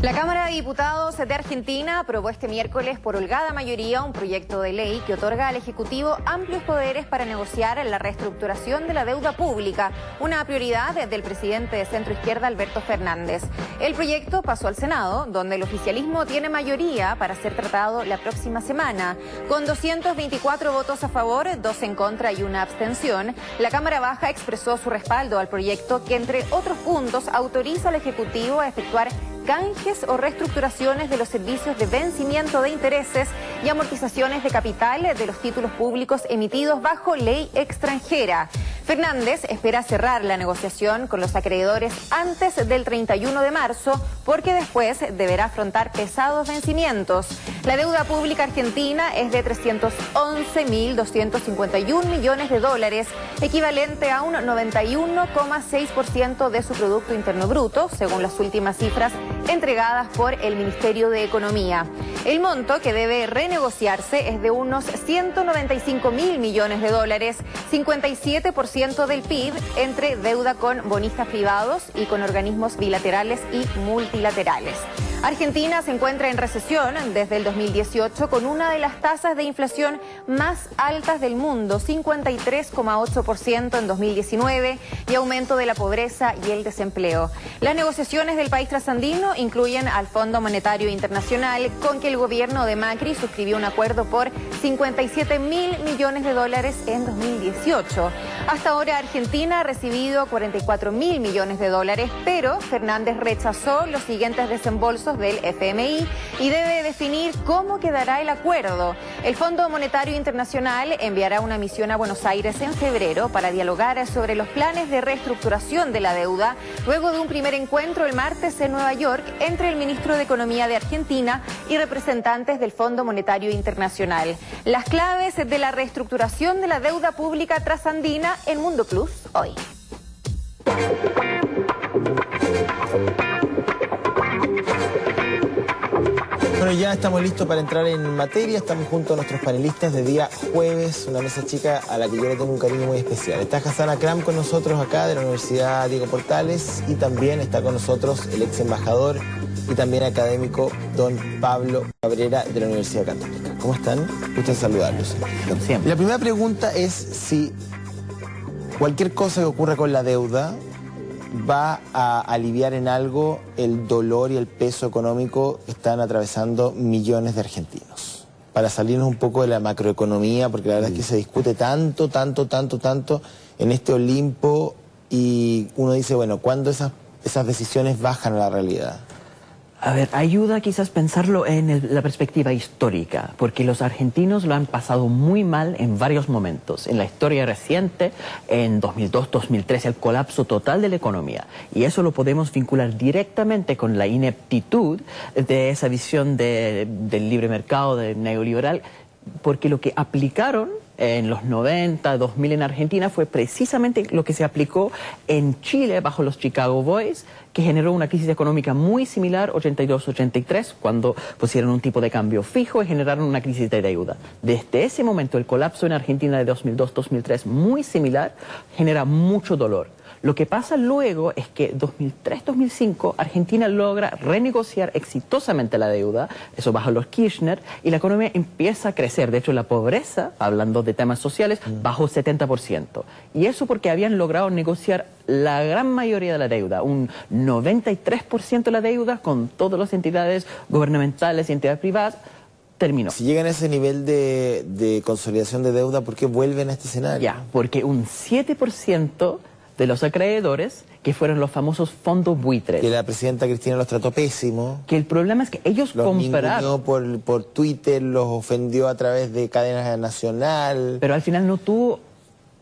La Cámara de Diputados de Argentina aprobó este miércoles por holgada mayoría un proyecto de ley que otorga al Ejecutivo amplios poderes para negociar la reestructuración de la deuda pública, una prioridad del presidente de Centro Izquierda, Alberto Fernández. El proyecto pasó al Senado, donde el oficialismo tiene mayoría para ser tratado la próxima semana. Con 224 votos a favor, 2 en contra y una abstención, la Cámara Baja expresó su respaldo al proyecto que, entre otros puntos, autoriza al Ejecutivo a efectuar canjes o reestructuraciones de los servicios de vencimiento de intereses y amortizaciones de capital de los títulos públicos emitidos bajo ley extranjera. Fernández espera cerrar la negociación con los acreedores antes del 31 de marzo, porque después deberá afrontar pesados vencimientos. La deuda pública argentina es de 311.251 millones de dólares, equivalente a un 91,6% de su Producto Interno Bruto, según las últimas cifras entregadas por el Ministerio de Economía. El monto que debe renegociarse es de unos 195.000 millones de dólares, 57% del PIB, entre deuda con bonistas privados y con organismos bilaterales y multilaterales. Argentina se encuentra en recesión desde el 2018 con una de las tasas de inflación más altas del mundo, 53,8% en 2019, y aumento de la pobreza y el desempleo. Las negociaciones del país trasandino incluyen al Fondo Monetario Internacional, con que el gobierno de Macri suscribió un acuerdo por 57.000 millones de dólares en 2018. Hasta ahora Argentina ha recibido 44.000 millones de dólares, pero Fernández rechazó los siguientes desembolsos del FMI y debe definir cómo quedará el acuerdo. El Fondo Monetario Internacional enviará una misión a Buenos Aires en febrero para dialogar sobre los planes de reestructuración de la deuda, luego de un primer encuentro el martes en Nueva York entre el ministro de Economía de Argentina y representantes del Fondo Monetario Internacional. Las claves de la reestructuración de la deuda pública trasandina en Mundo Plus hoy. Bueno, ya estamos listos para entrar en materia. Estamos junto a nuestros panelistas de día jueves, una mesa chica a la que yo le tengo un cariño muy especial. Está Hassan Akram con nosotros acá de la Universidad Diego Portales, y también está con nosotros el ex embajador y también académico don Pablo Cabrera de la Universidad Católica. ¿Cómo están? Gusto en saludarlos. Siempre. La primera pregunta es si cualquier cosa que ocurra con la deuda va a aliviar en algo el dolor y el peso económico que están atravesando millones de argentinos. Para salirnos un poco de la macroeconomía, porque la verdad es que se discute tanto en este Olimpo, y uno dice, bueno, ¿cuándo esas decisiones bajan a la realidad? A ver, ayuda quizás pensarlo en la perspectiva histórica, porque los argentinos lo han pasado muy mal en varios momentos. En la historia reciente, en 2002, 2003, el colapso total de la economía. Y eso lo podemos vincular directamente con la ineptitud de esa visión del libre mercado, del neoliberal, porque lo que aplicaron en los 90, 2000 en Argentina fue precisamente lo que se aplicó en Chile bajo los Chicago Boys, que generó una crisis económica muy similar, 82-83, cuando pusieron un tipo de cambio fijo y generaron una crisis de deuda. Desde ese momento, el colapso en Argentina de 2002-2003, muy similar, genera mucho dolor. Lo que pasa luego es que 2003-2005 Argentina logra renegociar exitosamente la deuda, eso bajo los Kirchner, y la economía empieza a crecer. De hecho, la pobreza, hablando de temas sociales, bajó 70%. Y eso porque habían logrado negociar la gran mayoría de la deuda, un 93% de la deuda con todas las entidades gubernamentales y entidades privadas. Terminó. Si llegan a ese nivel de consolidación de deuda, ¿por qué vuelven a este escenario? Ya, porque un 7% de los acreedores, que fueron los famosos fondos buitres. Que la presidenta Cristina los trató pésimo. Que el problema es que ellos compraron. Por Twitter, los ofendió a través de cadenas nacional. Pero al final no tuvo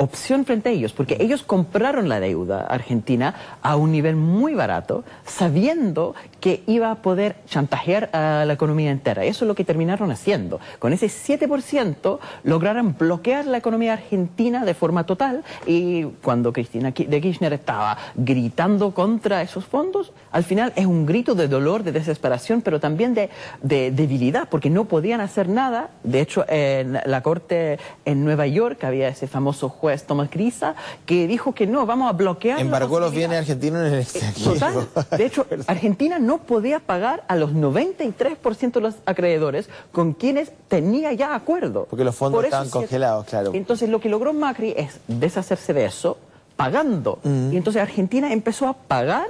opción frente a ellos, porque ellos compraron la deuda argentina a un nivel muy barato, sabiendo que iba a poder chantajear a la economía entera. Eso es lo que terminaron haciendo. Con ese 7% lograron bloquear la economía argentina de forma total, y cuando Cristina de Kirchner estaba gritando contra esos fondos, al final es un grito de dolor, de desesperación, pero también de debilidad, porque no podían hacer nada. De hecho, en la corte en Nueva York había ese famoso juez después, Tomás Grisa, que dijo que no, vamos a bloquear. Embargó los bienes argentinos en el extranjero. Total. De hecho, Argentina no podía pagar a los 93% de los acreedores con quienes tenía ya acuerdo. Porque los fondos estaban congelados, claro. Entonces lo que logró Macri es deshacerse de eso, pagando. Y entonces Argentina empezó a pagar,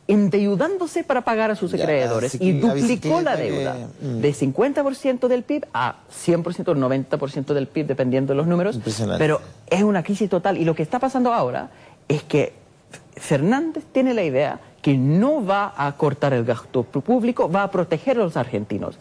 endeudándose para pagar a sus acreedores, y duplicó la deuda de 50% del PIB a 100% o 90% del PIB, dependiendo de los números. Pero es una crisis total, y lo que está pasando ahora es que Fernández tiene la idea que no va a cortar el gasto público, va a proteger a los argentinos.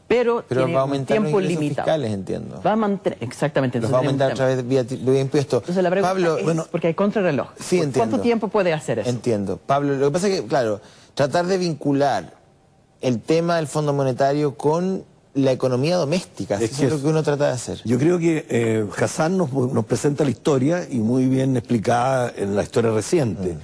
Pero tiene va a aumentar un tiempo los ingresos limitado. fiscales, entiendo. Va a mantener, exactamente. Los va a aumentar a través de vía impuestos. Entonces la pregunta Pablo, es, bueno, porque hay contrarreloj. Sí, entiendo. ¿Cuánto tiempo puede hacer eso? Entiendo. Pablo, lo que pasa es que, claro, tratar de vincular el tema del Fondo Monetario con la economía doméstica, eso es lo que uno trata de hacer. Yo creo que Hassan nos presenta la historia, y muy bien explicada en la historia reciente.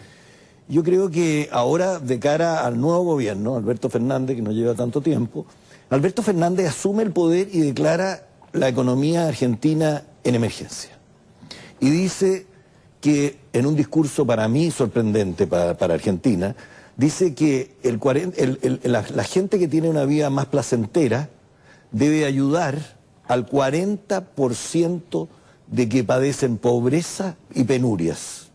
Yo creo que ahora, de cara al nuevo gobierno, Alberto Fernández, que no lleva tanto tiempo, Alberto Fernández asume el poder y declara la economía argentina en emergencia. Y dice que, en un discurso para mí sorprendente para Argentina, dice que la gente que tiene una vida más placentera debe ayudar al 40% de que padecen pobreza y penurias.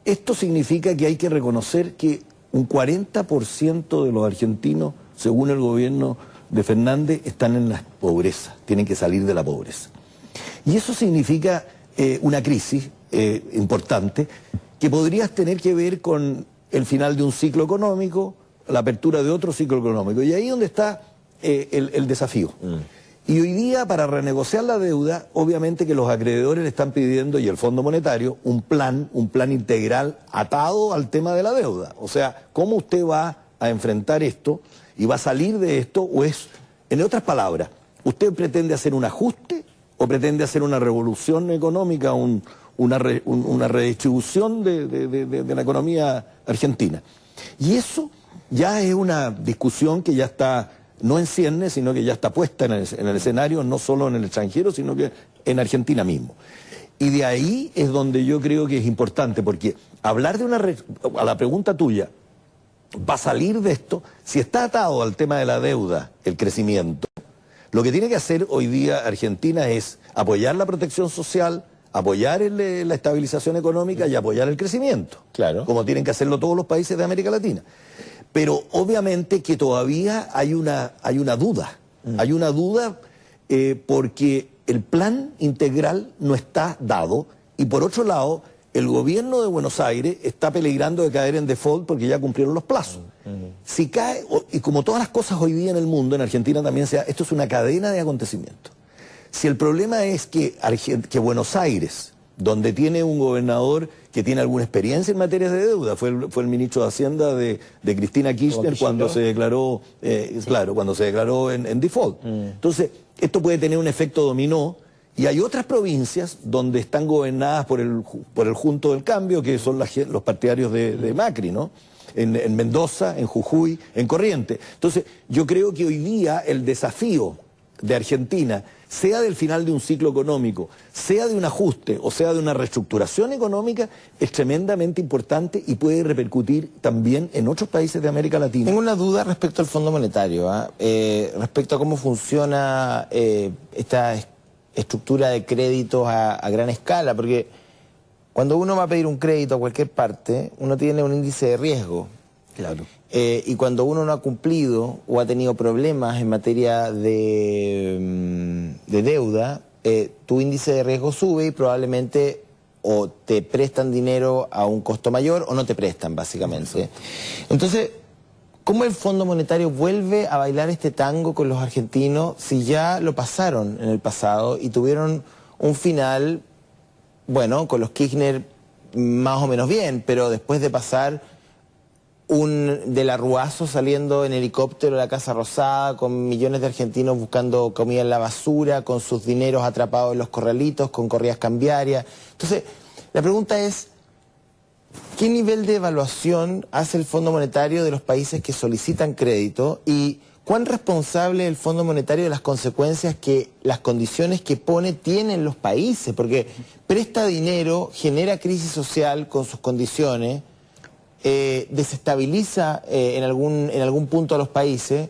Esto significa que hay que reconocer que un 40% de los argentinos, según el gobierno de Fernández, están en la pobreza, tienen que salir de la pobreza. Y eso significa una crisis importante que podría tener que ver con el final de un ciclo económico, la apertura de otro ciclo económico. Y ahí es donde está el desafío. Y hoy día, para renegociar la deuda, obviamente que los acreedores le están pidiendo, y el Fondo Monetario, un plan integral atado al tema de la deuda. O sea, ¿cómo usted va a enfrentar esto y va a salir de esto? O es, en otras palabras, ¿usted pretende hacer un ajuste o pretende hacer una revolución económica, una redistribución de la economía argentina? Y eso ya es una discusión que ya está, no en ciernes, sino que ya está puesta en el escenario, no solo en el extranjero, sino que en Argentina mismo. Y de ahí es donde yo creo que es importante, porque hablar de a la pregunta tuya, ¿va a salir de esto? Si está atado al tema de la deuda, el crecimiento, lo que tiene que hacer hoy día Argentina es apoyar la protección social, apoyar la estabilización económica y apoyar el crecimiento. Claro. Como tienen que hacerlo todos los países de América Latina. Pero obviamente que todavía hay una duda. Hay una duda porque el plan integral no está dado, y por otro lado, el gobierno de Buenos Aires está peligrando de caer en default porque ya cumplieron los plazos. Si cae, y como todas las cosas hoy día en el mundo, en Argentina también esto es una cadena de acontecimientos. Si el problema es que Buenos Aires, donde tiene un gobernador que tiene alguna experiencia en materia de deuda, fue el ministro de Hacienda de Cristina Kirchner cuando se declaró, cuando se declaró en default. Entonces, esto puede tener un efecto dominó, y hay otras provincias donde están gobernadas por el Junto del Cambio, que son los partidarios de Macri, ¿no? En Mendoza, en Jujuy, en Corrientes. Entonces, yo creo que hoy día el desafío de Argentina, sea del final de un ciclo económico, sea de un ajuste o sea de una reestructuración económica, es tremendamente importante y puede repercutir también en otros países de América Latina. Tengo una duda respecto al Fondo Monetario, respecto a cómo funciona esta estructura de créditos a gran escala, porque cuando uno va a pedir un crédito a cualquier parte, uno tiene un índice de riesgo. Claro. Y cuando uno no ha cumplido o ha tenido problemas en materia de deuda, tu índice de riesgo sube y probablemente o te prestan dinero a un costo mayor o no te prestan, básicamente. Entonces, ¿cómo el Fondo Monetario vuelve a bailar este tango con los argentinos si ya lo pasaron en el pasado y tuvieron un final, bueno, con los Kirchner más o menos bien, pero después de pasar de la Ruazo saliendo en helicóptero a la Casa Rosada, con millones de argentinos buscando comida en la basura, con sus dineros atrapados en los corralitos, con corridas cambiarias? Entonces, la pregunta es, ¿qué nivel de evaluación hace el Fondo Monetario de los países que solicitan crédito? Y ¿cuán responsable es el Fondo Monetario de las consecuencias que las condiciones que pone tienen los países? Porque presta dinero, genera crisis social con sus condiciones, desestabiliza en algún punto a los países.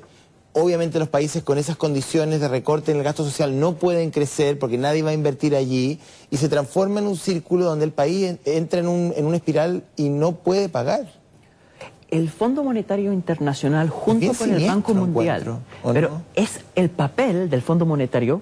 Obviamente los países con esas condiciones de recorte en el gasto social no pueden crecer porque nadie va a invertir allí y se transforma en un círculo donde el país entra en una espiral y no puede pagar. El Fondo Monetario Internacional junto con el Banco Mundial, pero es el papel del Fondo Monetario,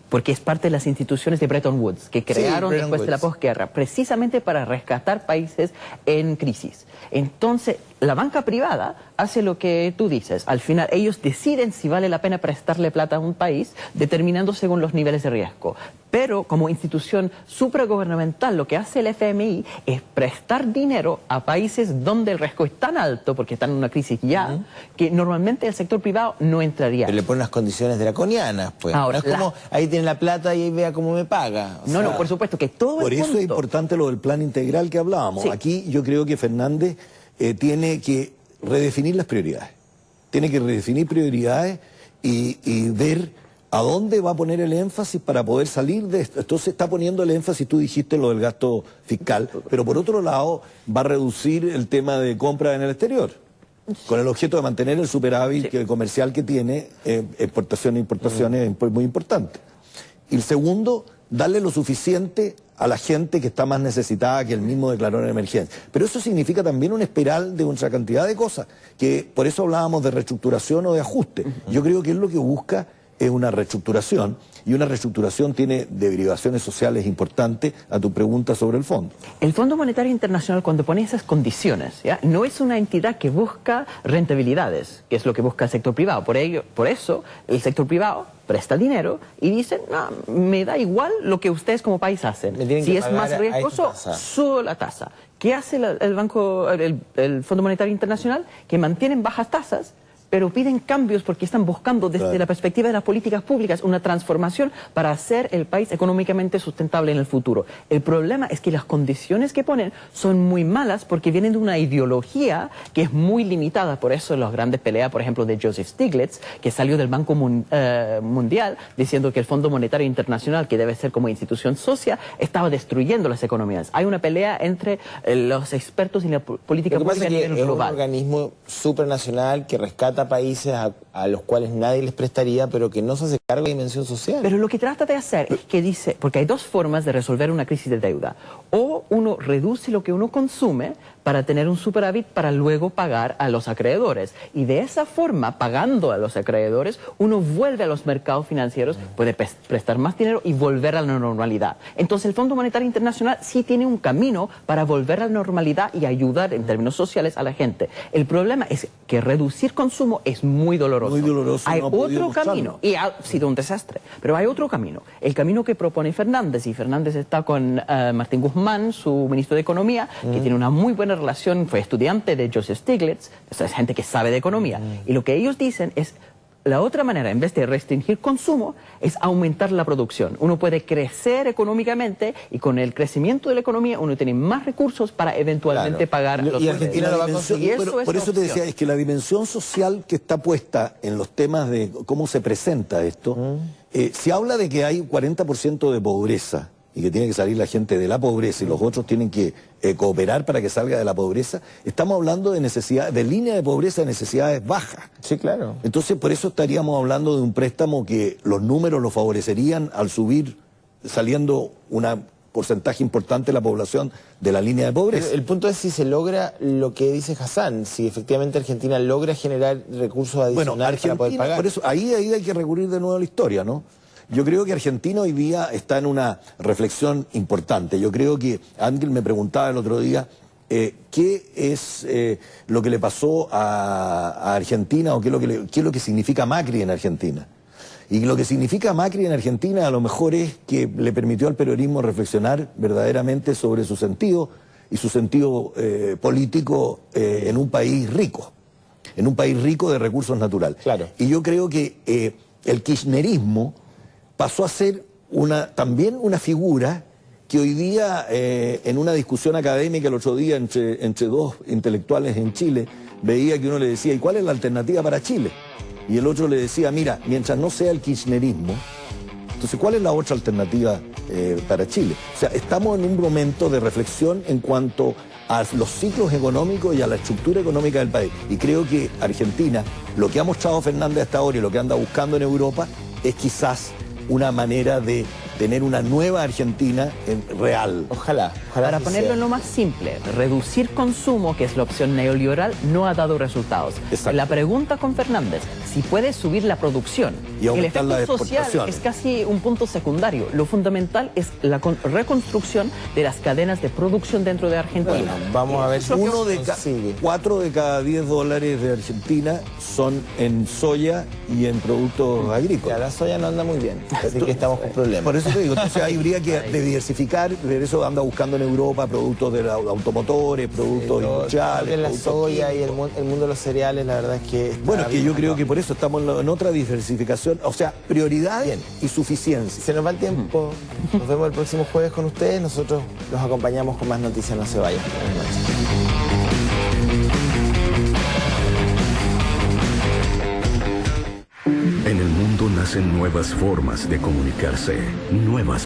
porque es parte de las instituciones de Bretton Woods, que crearon después de la posguerra, precisamente para rescatar países en crisis. Entonces, la banca privada hace lo que tú dices. Al final, ellos deciden si vale la pena prestarle plata a un país, determinando según los niveles de riesgo. Pero, como institución supragubernamental, lo que hace el FMI es prestar dinero a países donde el riesgo es tan alto, porque están en una crisis ya, que normalmente el sector privado no entraría. Pero le ponen unas condiciones draconianas, pues. Ahora, no es como, ahí tiene la plata y ahí vea cómo me paga. O sea, no, por supuesto que todo por eso es importante lo del plan integral que hablábamos. Sí. Aquí yo creo que Fernández tiene que redefinir las prioridades. Tiene que redefinir prioridades y ver a dónde va a poner el énfasis para poder salir de esto. Entonces está poniendo el énfasis, tú dijiste lo del gasto fiscal, pero por otro lado va a reducir el tema de compra en el exterior, con el objeto de mantener el superávit comercial que tiene, exportaciones e importaciones es muy importante. Y el segundo, darle lo suficiente a la gente que está más necesitada, que él mismo declaró en emergencia. Pero eso significa también una espiral de otra cantidad de cosas, que por eso hablábamos de reestructuración o de ajuste. Yo creo que él lo que busca es una reestructuración, y una reestructuración tiene derivaciones sociales importantes a tu pregunta sobre el fondo. El Fondo Monetario Internacional, cuando pone esas condiciones, ¿ya?, no es una entidad que busca rentabilidades, que es lo que busca el sector privado. Por eso el sector privado presta dinero y dice, no, me da igual lo que ustedes como país hacen. Si es más riesgoso, subo la tasa. ¿Qué hace el Fondo Monetario Internacional? Que mantienen bajas tasas, pero piden cambios porque están buscando desde la perspectiva de las políticas públicas una transformación para hacer el país económicamente sustentable en el futuro. El problema es que las condiciones que ponen son muy malas porque vienen de una ideología que es muy limitada. Por eso las grandes peleas, por ejemplo, de Joseph Stiglitz, que salió del Banco Mundial diciendo que el Fondo Monetario Internacional, que debe ser como institución socia, estaba destruyendo las economías. Hay una pelea entre los expertos y la política pública a nivel global. Es un organismo supranacional que rescata países a los cuales nadie les prestaría, pero que no se hace cargo de dimensión social. Pero lo que trata de hacer es que dice, porque hay dos formas de resolver una crisis de deuda. O uno reduce lo que uno consume para tener un superávit para luego pagar a los acreedores. Y de esa forma, pagando a los acreedores, uno vuelve a los mercados financieros, puede prestar más dinero y volver a la normalidad. Entonces el Fondo Monetario Internacional sí tiene un camino para volver a la normalidad y ayudar en términos sociales a la gente. El problema es que reducir consumo es muy doloroso. Muy doloroso. Hay otro camino, y ha sido un desastre, pero hay otro camino. El camino que propone Fernández, y Fernández está con Martín Guzmán, su ministro de Economía, que tiene una muy buena relación, fue estudiante de Joseph Stiglitz, o sea, es gente que sabe de economía. Y lo que ellos dicen es, la otra manera, en vez de restringir consumo, es aumentar la producción. Uno puede crecer económicamente y con el crecimiento de la economía uno tiene más recursos para eventualmente pagar los y Argentina lo va a conseguir. Por eso te decía, es que la dimensión social que está puesta en los temas de cómo se presenta esto, se habla de que hay 40% de pobreza y que tiene que salir la gente de la pobreza y los otros tienen que cooperar para que salga de la pobreza. Estamos hablando de necesidad, de línea de pobreza de necesidades bajas. Sí, claro. Entonces, por eso estaríamos hablando de un préstamo que los números lo favorecerían al subir, saliendo un porcentaje importante de la población de la línea de pobreza. Pero el punto es si se logra lo que dice Hassan, si efectivamente Argentina logra generar recursos adicionales para poder pagar. Por eso, ahí hay que recurrir de nuevo a la historia, ¿no? Yo creo que Argentina hoy día está en una reflexión importante. Yo creo que Ángel me preguntaba el otro día qué es lo que le pasó a Argentina o qué es lo que significa Macri en Argentina. Y lo que significa Macri en Argentina a lo mejor es que le permitió al peronismo reflexionar verdaderamente sobre su sentido y su sentido político en un país rico de recursos naturales. Claro. Y yo creo que el kirchnerismo pasó a ser también una figura que hoy día, en una discusión académica el otro día entre dos intelectuales en Chile, veía que uno le decía, ¿y cuál es la alternativa para Chile? y el otro le decía, mira, mientras no sea el kirchnerismo, entonces, ¿cuál es la otra alternativa para Chile? O sea, estamos en un momento de reflexión en cuanto a los ciclos económicos y a la estructura económica del país. Y creo que Argentina, lo que ha mostrado Fernández hasta ahora y lo que anda buscando en Europa, es quizás una manera de tener una nueva Argentina real. Ojalá. Para que ponerlo sea. en lo más simple, reducir consumo, que es la opción neoliberal, no ha dado resultados. Exacto. La pregunta con Fernández, si puede subir la producción, Y el aumentar las efecto social exportaciones. es casi un punto secundario. Lo fundamental es la reconstrucción de las cadenas de producción dentro de Argentina. Bueno, vamos a ver si consigue. 4 de cada 10 dólares de Argentina son en soya y en productos Ya, agrícolas. la soya no anda muy bien, así que estamos con problemas. Por eso te digo, entonces ahí habría que diversificar, por eso anda buscando en Europa productos de automotores, productos industriales. La productos soya y químicos. el mundo de los cereales, la verdad es que... está Bueno, es que bien yo creo marcado. que por eso estamos en otra diversificación, o sea, prioridad Bien. y suficiencia. Se nos va el tiempo. Nos vemos el próximo jueves con ustedes. Nosotros los acompañamos con más noticias. No se vayan. Buenas noches. En el mundo nacen nuevas formas de comunicarse, nuevas